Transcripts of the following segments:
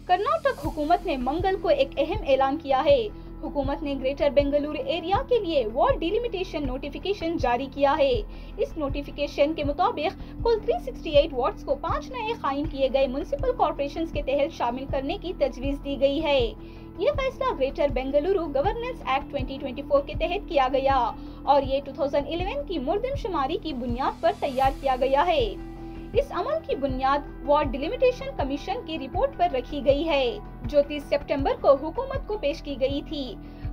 कर्नाटक हुकूमत ने मंगल को एक अहम ऐलान किया है। हुकूमत ने ग्रेटर बेंगलुरु एरिया के लिए वार्ड डिलिमिटेशन नोटिफिकेशन जारी किया है। इस नोटिफिकेशन के मुताबिक कुल 368 वार्ड्स को 5 नए कायम किए गए म्युनिसिपल कॉर्पोरेशंस के तहत शामिल करने की तजवीज दी गई है। ये फैसला ग्रेटर बेंगलुरु गवर्नेंस एक्ट 2024 के तहत किया गया और ये 2011 की मुर्दमशुमारी की बुनियाद पर तैयार किया गया है। इस अमल की बुनियाद वार्ड डिलिमिटेशन कमीशन की रिपोर्ट पर रखी गई है, जो 30 सितंबर को हुकूमत को पेश की गई थी।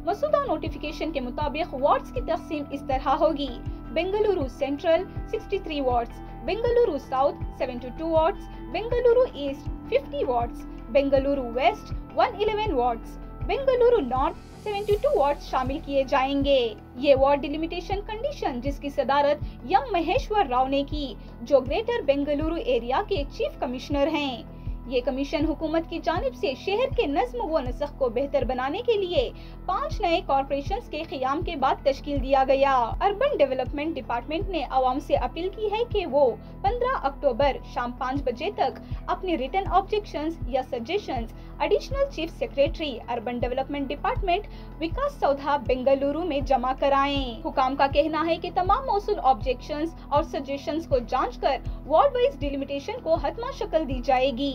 मसूदा नोटिफिकेशन के मुताबिक वार्ड्स की तकसीम इस तरह होगी: Bengaluru central 63 wards, Bengaluru south 72 wards, Bengaluru east 50 wards, Bengaluru west 111 wards, Bengaluru north 72 wards शामिल किए जाएंगे। ये वार्ड डिलिमिटेशन कंडीशन जिसकी सदारत एम महेश्वर राव ने की, जो ग्रेटर बेंगलुरु एरिया के चीफ कमिश्नर हैं। ये कमीशन हुकूमत की जानिब से शहर के नज्म व नसख को बेहतर बनाने के लिए 5 नए कॉर्पोरेशंस के क़याम के बाद तश्कील दिया गया। अर्बन डेवलपमेंट डिपार्टमेंट ने आवाम से अपील की है कि वो 15 अक्टूबर शाम 5 बजे तक अपने रिटन ऑब्जेक्शंस या suggestions additional chief secretary urban development department Vikasa Soudha Bengaluru में जमा कराएं। हुकाम का कहना है कि तमाम मौसूल ऑब्जेक्शंस और सजेशंस को जांच कर वार्ड वाइज डिलिमिटेशन को हतमा शक्ल दी जाएगी।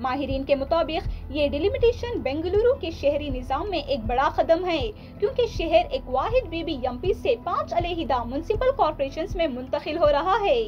माहिरीन के मुताबिक ये डिलिमिटेशन बेंगलुरु के शहरी निज़ाम में एक बड़ा कदम है, क्योंकि शहर एक वाहिद BBMP से 5 अलहदा म्युनिसिपल कॉर्पोरेशंस में मुंतकिल हो रहा है।